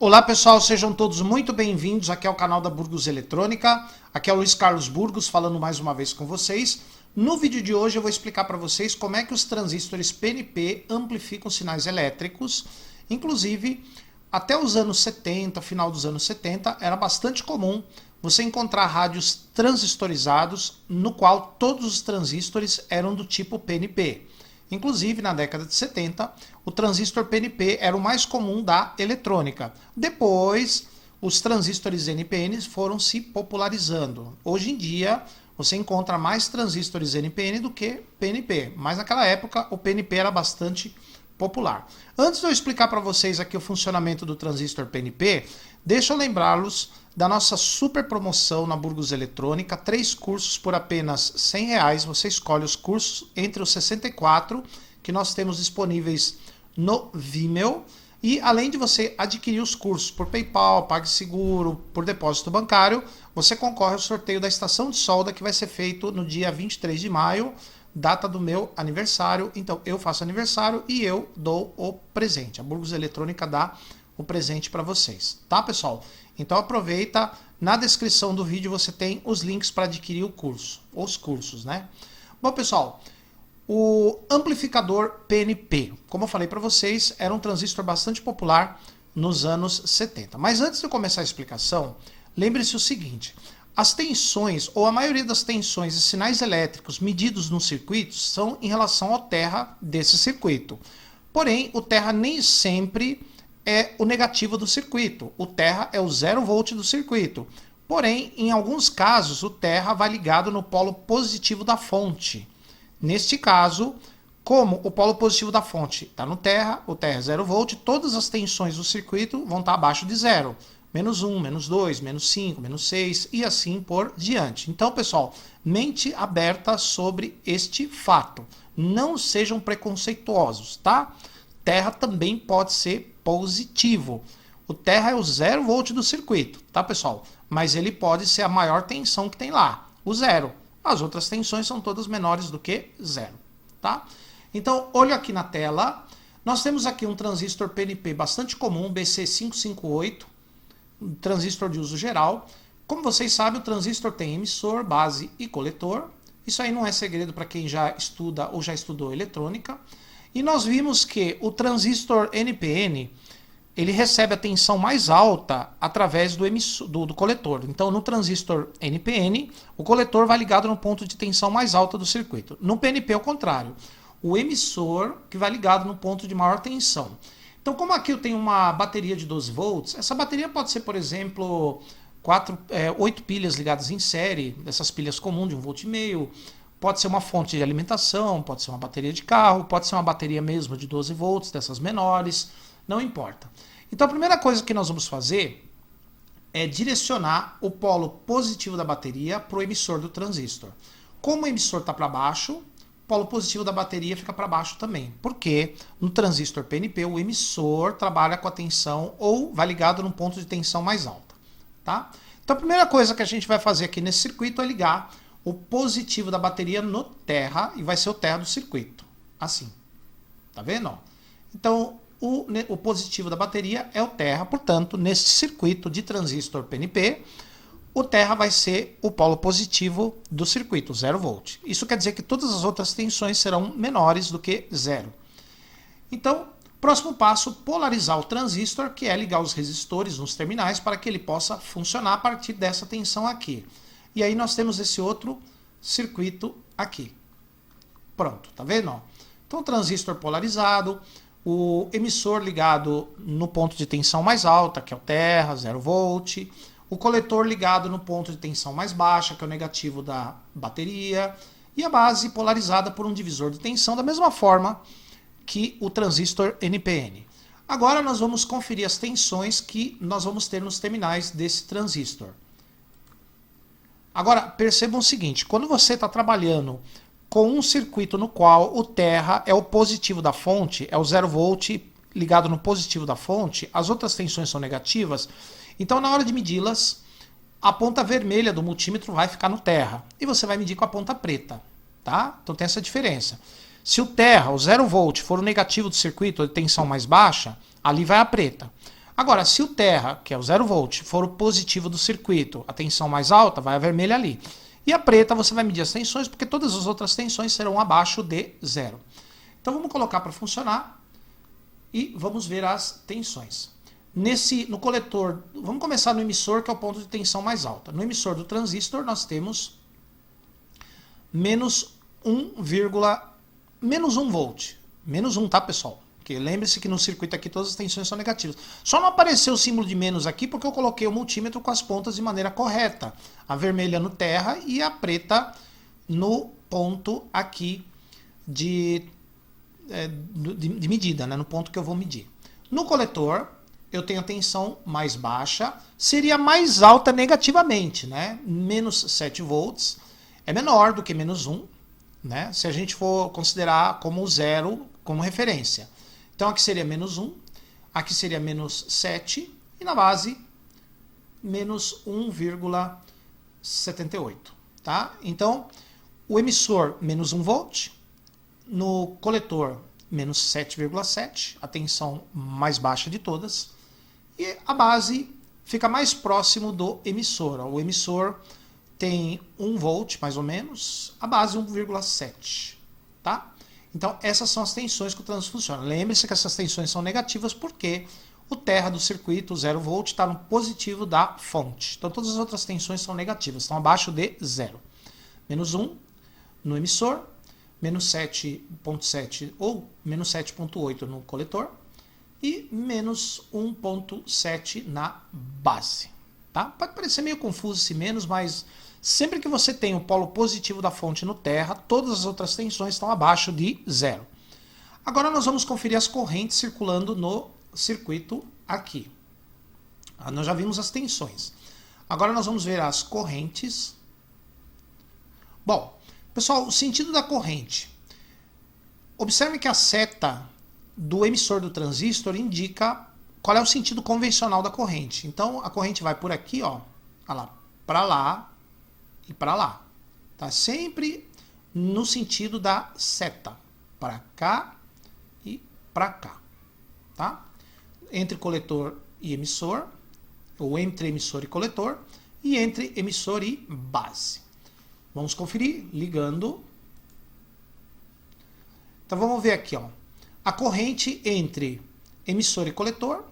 Olá pessoal, sejam todos muito bem-vindos aqui ao canal da Burgos Eletrônica. Aqui é o Luiz Carlos Burgos falando mais uma vez com vocês. No vídeo de hoje eu vou explicar para vocês como é que os transistores PNP amplificam sinais elétricos. Inclusive, até os anos 70, final dos anos 70, era bastante comum você encontrar rádios transistorizados no qual todos os transistores eram do tipo PNP. Inclusive, na década de 70, o transistor PNP era o mais comum da eletrônica. Depois, os transistores NPN foram se popularizando. Hoje em dia, você encontra mais transistores NPN do que PNP, mas naquela época o PNP era bastante popular. Antes de eu explicar para vocês aqui o funcionamento do transistor PNP, deixa eu lembrá-los da nossa super promoção na Burgos Eletrônica, 3 cursos por apenas R$100. Você escolhe os cursos entre os 64 que nós temos disponíveis no Vimeo. E além de você adquirir os cursos por PayPal, PagSeguro, por depósito bancário, você concorre ao sorteio da estação de solda que vai ser feito no dia 23 de maio, data do meu aniversário. Então eu faço aniversário e eu dou o presente. A Burgos Eletrônica dá o presente para vocês, tá pessoal? Então aproveita, na descrição do vídeo você tem os links para adquirir o curso, os cursos, né? Bom pessoal, o amplificador PNP, como eu falei para vocês, era um transistor bastante popular nos anos 70. Mas antes de eu começar a explicação, lembre-se o seguinte: as tensões, ou a maioria das tensões e sinais elétricos medidos no circuito são em relação ao terra desse circuito. Porém, o terra nem sempre é o negativo do circuito. O terra é o 0 volt do circuito. Porém, em alguns casos, o terra vai ligado no polo positivo da fonte. Neste caso, como o polo positivo da fonte está no terra, o terra é 0 volt, todas as tensões do circuito vão estar abaixo de zero. Menos 1, menos 2, menos 5, menos 6 e assim por diante. Então, pessoal, mente aberta sobre este fato. Não sejam preconceituosos, tá? Terra também pode ser positivo. O terra é o 0 volt do circuito, tá pessoal? Mas ele pode ser a maior tensão que tem lá, o 0. As outras tensões são todas menores do que 0, tá? Então, olho aqui na tela. Nós temos aqui um transistor PNP bastante comum, BC558, um transistor de uso geral. Como vocês sabem, o transistor tem emissor, base e coletor. Isso aí não é segredo para quem já estuda ou já estudou eletrônica. E nós vimos que o transistor NPN, ele recebe a tensão mais alta através do coletor. Então, no transistor NPN, o coletor vai ligado no ponto de tensão mais alta do circuito. No PNP, é o contrário. O emissor que vai ligado no ponto de maior tensão. Então, como aqui eu tenho uma bateria de 12 volts, essa bateria pode ser, por exemplo, 8 pilhas ligadas em série, dessas pilhas comuns de 1,5 volt. Pode ser uma fonte de alimentação, pode ser uma bateria de carro, pode ser uma bateria mesmo de 12 volts, dessas menores, não importa. Então a primeira coisa que nós vamos fazer é direcionar o polo positivo da bateria para o emissor do transistor. Como o emissor está para baixo, o polo positivo da bateria fica para baixo também. Porque no transistor PNP o emissor trabalha com a tensão ou vai ligado num ponto de tensão mais alta, tá? Então a primeira coisa que a gente vai fazer aqui nesse circuito é ligar o positivo da bateria no terra, e vai ser o terra do circuito, assim, tá vendo? Então, o positivo da bateria é o terra, portanto, nesse circuito de transistor PNP, o terra vai ser o polo positivo do circuito, 0 volt. Isso quer dizer que todas as outras tensões serão menores do que 0. Então, próximo passo, polarizar o transistor, que é ligar os resistores nos terminais para que ele possa funcionar a partir dessa tensão aqui. E aí nós temos esse outro circuito aqui. Pronto, tá vendo? Então, transistor polarizado, o emissor ligado no ponto de tensão mais alta, que é o terra, 0 volt, o coletor ligado no ponto de tensão mais baixa, que é o negativo da bateria, e a base polarizada por um divisor de tensão, da mesma forma que o transistor NPN. Agora nós vamos conferir as tensões que nós vamos ter nos terminais desse transistor. Agora, percebam o seguinte: quando você está trabalhando com um circuito no qual o terra é o positivo da fonte, é o 0 volt ligado no positivo da fonte, as outras tensões são negativas, então na hora de medi-las, a ponta vermelha do multímetro vai ficar no terra, e você vai medir com a ponta preta, tá? Então tem essa diferença. Se o terra, o 0 volt, for o negativo do circuito, de tensão mais baixa, ali vai a preta. Agora, se o terra, que é o 0 volt, for o positivo do circuito, a tensão mais alta, vai a vermelha ali. E a preta você vai medir as tensões, porque todas as outras tensões serão abaixo de 0. Então vamos colocar para funcionar e vamos ver as tensões. No coletor, vamos começar no emissor, que é o ponto de tensão mais alta. No emissor do transistor nós temos menos 1 volt. Menos 1, tá, pessoal? Porque lembre-se que no circuito aqui todas as tensões são negativas. Só não apareceu o símbolo de menos aqui porque eu coloquei o multímetro com as pontas de maneira correta. A vermelha no terra e a preta no ponto aqui de medida, né? No ponto que eu vou medir. No coletor, eu tenho a tensão mais baixa, seria mais alta negativamente, né? Menos 7 volts é menor do que menos 1, né? Se a gente for considerar como 0 como referência. Então aqui seria menos 1, aqui seria menos 7 e na base menos 1,78, tá? Então o emissor menos 1 volt, no coletor menos 7,7, a tensão mais baixa de todas, e a base fica mais próximo do emissor. O emissor tem 1 volt mais ou menos, a base 1,7, tá? Então essas são as tensões que o transistor funciona. Lembre-se que essas tensões são negativas porque o terra do circuito, o 0 volt, está no positivo da fonte. Então todas as outras tensões são negativas, estão abaixo de 0. Menos 1 no emissor, menos 7,7 ou menos 7,8 no coletor e menos 1,7 na base. Tá? Pode parecer meio confuso esse menos, mas sempre que você tem o polo positivo da fonte no terra, todas as outras tensões estão abaixo de 0. Agora nós vamos conferir as correntes circulando no circuito aqui. Nós já vimos as tensões. Agora nós vamos ver as correntes. Bom, pessoal, o sentido da corrente. Observe que a seta do emissor do transistor indica qual é o sentido convencional da corrente. Então a corrente vai por aqui, ó, para lá e para lá. Tá sempre no sentido da seta, para cá e para cá, tá? Entre coletor e emissor, ou entre emissor e coletor, e entre emissor e base. Vamos conferir ligando. Então vamos ver aqui, ó. A corrente entre emissor e coletor,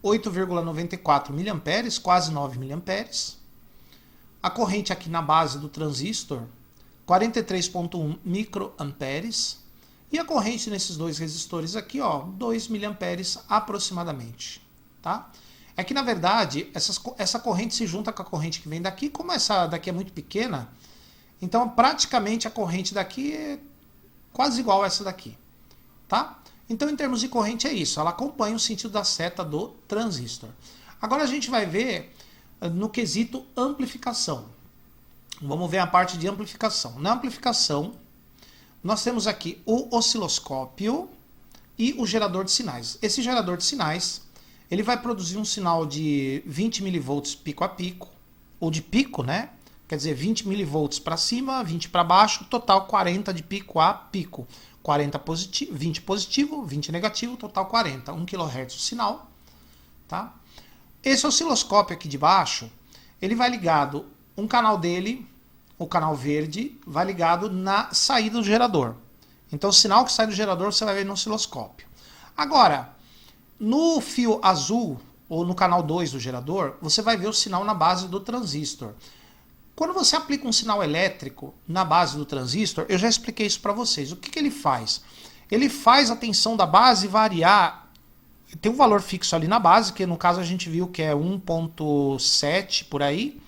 8,94 mA, quase 9 mA. A corrente aqui na base do transistor, 43,1 microamperes. E a corrente nesses dois resistores aqui, ó, 2 mA aproximadamente. Tá? É que na verdade essa corrente se junta com a corrente que vem daqui. Como essa daqui é muito pequena, então praticamente a corrente daqui é quase igual a essa daqui. Tá? Então, em termos de corrente, é isso. Ela acompanha o sentido da seta do transistor. Agora a gente vai ver no quesito amplificação. Vamos ver a parte de amplificação. Na amplificação, nós temos aqui o osciloscópio e o gerador de sinais. Esse gerador de sinais, ele vai produzir um sinal de 20 mV pico a pico, ou de pico, né? Quer dizer, 20 mV para cima, 20 para baixo, total 40 de pico a pico. 40 positivo, 20 positivo, 20 negativo, total 40. 1 kHz o sinal. Tá? Esse osciloscópio aqui de baixo, ele vai ligado, um canal dele, o canal verde, vai ligado na saída do gerador. Então o sinal que sai do gerador você vai ver no osciloscópio. Agora, no fio azul, ou no canal 2 do gerador, você vai ver o sinal na base do transistor. Quando você aplica um sinal elétrico na base do transistor, eu já expliquei isso para vocês. O que ele faz? Ele faz a tensão da base variar. Tem um valor fixo ali na base, que no caso a gente viu que é 1,7 por aí.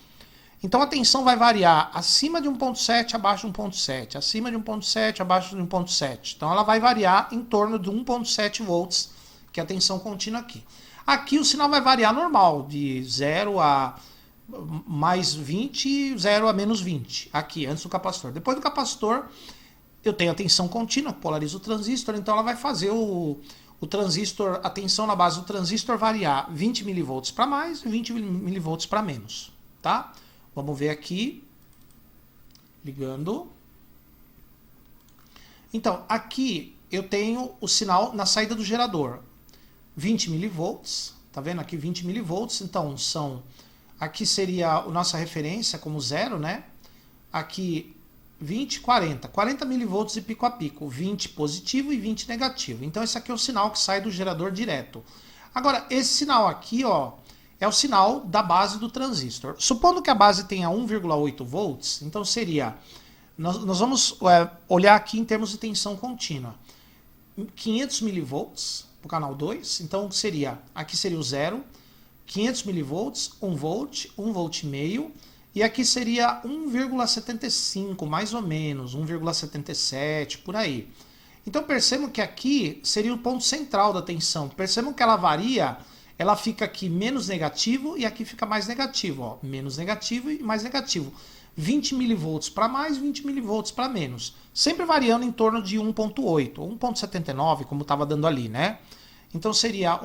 Então a tensão vai variar acima de 1,7, abaixo de 1,7. Acima de 1,7, abaixo de 1,7. Então ela vai variar em torno de 1,7 volts, que é a tensão contínua aqui. Aqui o sinal vai variar normal, de 0 a mais 20 e 0 a menos 20, aqui, antes do capacitor. Depois do capacitor, eu tenho a tensão contínua, polarizo o transistor, então ela vai fazer o transistor, a tensão na base do transistor variar 20 mV para mais e 20 mV para menos. Tá? Vamos ver aqui, ligando. Então, aqui eu tenho o sinal na saída do gerador, 20 mV, Tá vendo aqui 20 milivolts, então aqui seria a nossa referência como zero, né? Aqui 20, 40. 40 milivolts de pico a pico, 20 positivo e 20 negativo. Então esse aqui é o sinal que sai do gerador direto. Agora, esse sinal aqui, ó, é o sinal da base do transistor. Supondo que a base tenha 1,8 volts, então seria... Nós vamos olhar aqui em termos de tensão contínua. 500 milivolts para o canal 2, então seria, aqui seria o zero, 500 milivolts, 1 volt, 1 volt e meio, e aqui seria 1,75, mais ou menos, 1,77, por aí. Então percebam que aqui seria o ponto central da tensão. Percebam que ela varia, ela fica aqui menos negativo e aqui fica mais negativo, ó, menos negativo e mais negativo. 20 milivolts para mais, 20 milivolts para menos. Sempre variando em torno de 1,8 ou 1,79, como estava dando ali, né? Então seria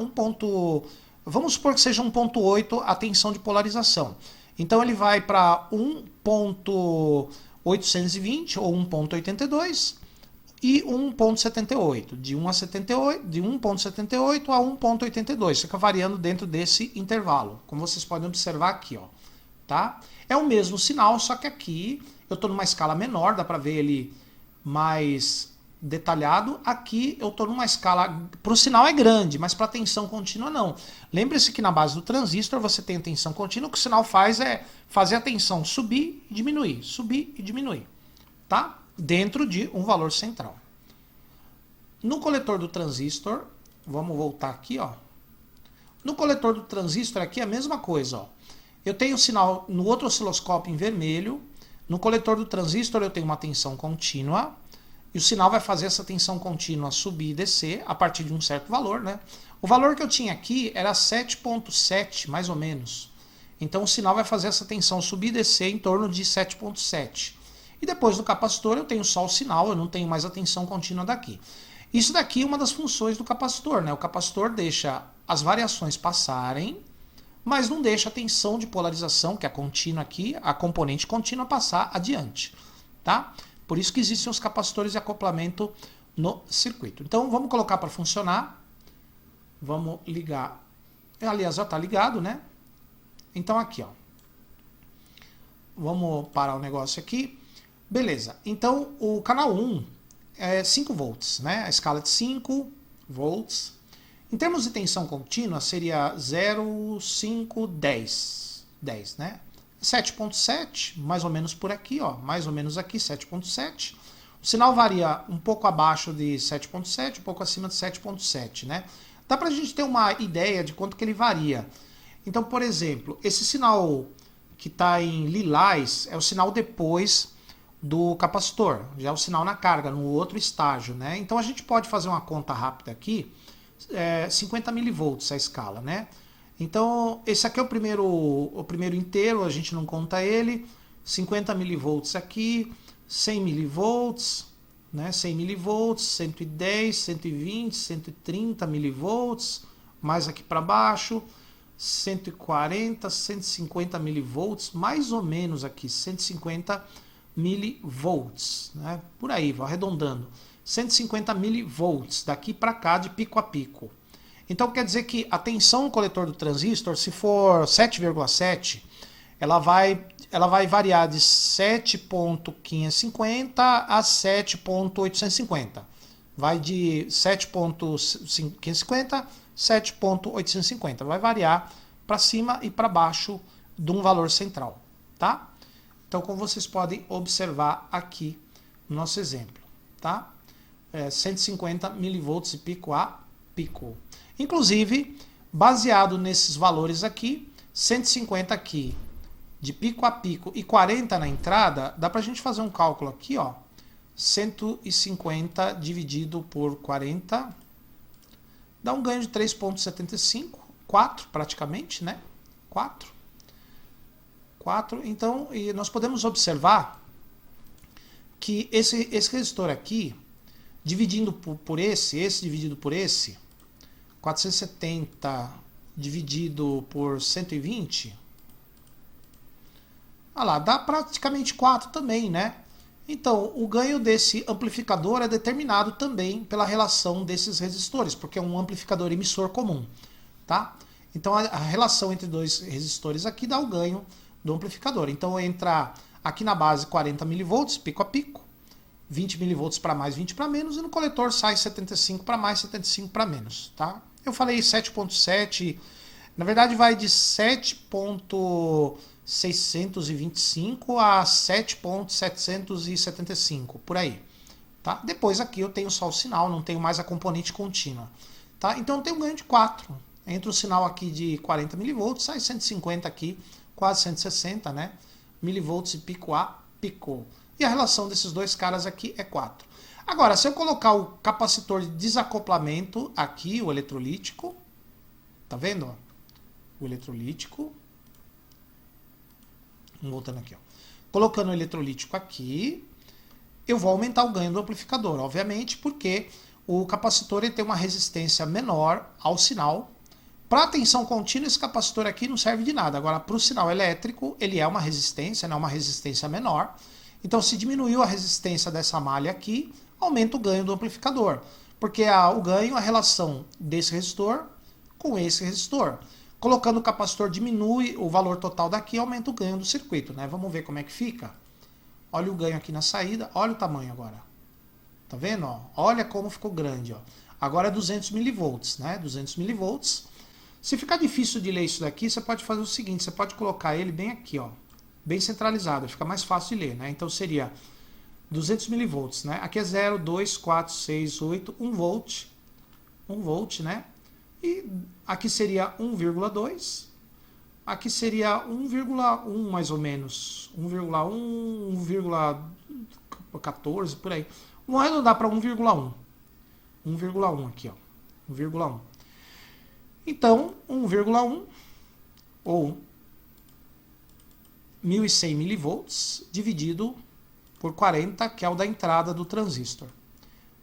vamos supor que seja 1,8 a tensão de polarização. Então ele vai para 1,820 ou 1,82 e 1,78. De 1,78 a 1,82. Fica variando dentro desse intervalo, como vocês podem observar aqui, ó. Tá? É o mesmo sinal, só que aqui eu estou numa escala menor, dá para ver ele mais detalhado. Aqui eu estou numa escala, para o sinal é grande, mas para a tensão contínua não. Lembre-se que na base do transistor você tem a tensão contínua, o que o sinal faz é fazer a tensão subir e diminuir, tá? Dentro de um valor central. No coletor do transistor, vamos voltar aqui, ó. No coletor do transistor aqui é a mesma coisa, ó. Eu tenho o sinal no outro osciloscópio em vermelho. No coletor do transistor eu tenho uma tensão contínua. E o sinal vai fazer essa tensão contínua subir e descer a partir de um certo valor, né? O valor que eu tinha aqui era 7,7, mais ou menos. Então o sinal vai fazer essa tensão subir e descer em torno de 7,7. E depois no capacitor eu tenho só o sinal, eu não tenho mais a tensão contínua daqui. Isso daqui é uma das funções do capacitor, né? O capacitor deixa as variações passarem, mas não deixa a tensão de polarização, que é a contínua aqui, a componente contínua, passar adiante, tá? Por isso que existem os capacitores de acoplamento no circuito. Então vamos colocar para funcionar. Vamos ligar. Aliás, já está ligado, né? Então aqui, ó. Vamos parar o negócio aqui. Beleza. Então o canal 1 é 5 volts, né? A escala de 5 volts. Em termos de tensão contínua, seria 0, 5, 10. 10, né? 7,7, mais ou menos por aqui, ó. Mais ou menos aqui, 7,7. O sinal varia um pouco abaixo de 7,7, um pouco acima de 7,7, né? Dá pra gente ter uma ideia de quanto que ele varia. Então, por exemplo, esse sinal que está em lilás é o sinal depois do capacitor. Já é o sinal na carga, no outro estágio, né? Então a gente pode fazer uma conta rápida aqui. 50 milivolts a escala, né? Então, esse aqui é o primeiro inteiro, a gente não conta ele. 50 milivolts aqui, 100 milivolts, né? 100 milivolts, 110, 120, 130 milivolts, mais aqui para baixo, 140, 150 milivolts, mais ou menos aqui, 150 milivolts, né? Por aí, vou arredondando. 150 milivolts, daqui para cá de pico a pico. Então quer dizer que a tensão no coletor do transistor, se for 7,7, ela vai variar de 7,550 a 7,850. Vai de 7,550 a 7,850. Vai variar para cima e para baixo de um valor central, tá? Então, como vocês podem observar aqui no nosso exemplo, tá? 150 milivolts de pico a pico. Inclusive, baseado nesses valores aqui, 150 aqui de pico a pico e 40 na entrada, dá pra gente fazer um cálculo aqui, ó. 150 dividido por 40 dá um ganho de 3,75, 4 praticamente, né? 4. Então, e nós podemos observar que esse resistor aqui, dividindo por esse dividido por esse, 470 dividido por 120, olha lá, dá praticamente 4 também, né? Então, o ganho desse amplificador é determinado também pela relação desses resistores, porque é um amplificador emissor comum, tá? Então a relação entre dois resistores aqui dá o ganho do amplificador. Então entra aqui na base 40 mV, pico a pico, 20 mV para mais, 20 para menos, e no coletor sai 75 para mais, 75 para menos, tá? Eu falei 7.7, na verdade vai de 7.625 a 7.775, por aí. Tá? Depois aqui eu tenho só o sinal, não tenho mais a componente contínua. Tá? Então eu tenho um ganho de 4. Entre o sinal aqui de 40 mV, sai 150 aqui, quase 160, né? Milivolts e pico a pico. E a relação desses dois caras aqui é 4. Agora, se eu colocar o capacitor de desacoplamento aqui, o eletrolítico, tá vendo? Ó? O eletrolítico. Voltando aqui, ó. Colocando o eletrolítico aqui, eu vou aumentar o ganho do amplificador, obviamente, porque o capacitor ele tem uma resistência menor ao sinal. Para tensão contínua, esse capacitor aqui não serve de nada. Agora, para o sinal elétrico, ele é uma resistência, né, uma resistência menor. Então, se diminuiu a resistência dessa malha aqui, aumenta o ganho do amplificador. Porque o ganho é a relação desse resistor com esse resistor. Colocando o capacitor, diminui o valor total daqui, aumenta o ganho do circuito, né? Vamos ver como é que fica. Olha o ganho aqui na saída, olha o tamanho agora. Tá vendo? Ó? Olha como ficou grande. Ó. Agora é 200 mV, né? 200 mV. Se ficar difícil de ler isso daqui, você pode fazer o seguinte, você pode colocar ele bem aqui, ó, bem centralizado, fica mais fácil de ler, né? Então seria 200 mV, né? Aqui é 0, 2, 4, 6, 8, 1 volt, 1 volt, né? E aqui seria 1,2, aqui seria 1,1 mais ou menos, 1,1, 1,14, por aí. Vamos arredondar para 1,1. 1,1 aqui, ó. 1,1. Então, 1,1 ou 1.100 mV dividido por 40, que é o da entrada do transistor.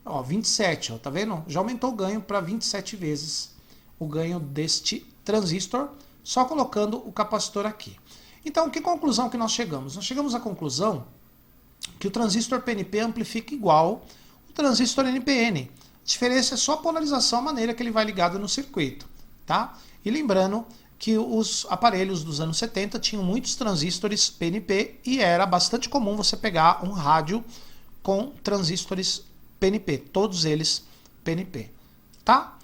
Ó, 27, ó, tá vendo? Já aumentou o ganho para 27 vezes o ganho deste transistor, só colocando o capacitor aqui. Então, que conclusão que nós chegamos? Nós chegamos à conclusão que o transistor PNP amplifica igual o transistor NPN. A diferença é só a polarização, a maneira que ele vai ligado no circuito. Tá? E lembrando que os aparelhos dos anos 70 tinham muitos transistores PNP e era bastante comum você pegar um rádio com transistores PNP, todos eles PNP. Tá?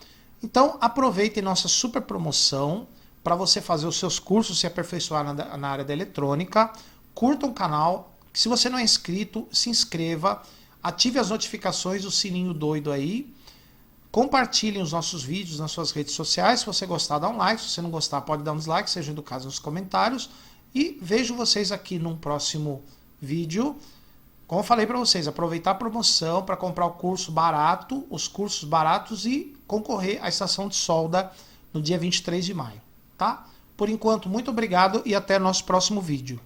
Então aproveitem nossa super promoção para você fazer os seus cursos, se aperfeiçoar na área da eletrônica. Curta o canal, se você não é inscrito, se inscreva, ative as notificações, o sininho doido aí. Compartilhem os nossos vídeos nas suas redes sociais. Se você gostar, dá um like. Se você não gostar, pode dar um dislike, seja educado nos comentários. E vejo vocês aqui num próximo vídeo. Como eu falei para vocês, aproveitar a promoção para comprar o curso barato, os cursos baratos e concorrer à estação de solda no dia 23 de maio. Tá? Por enquanto, muito obrigado e até nosso próximo vídeo.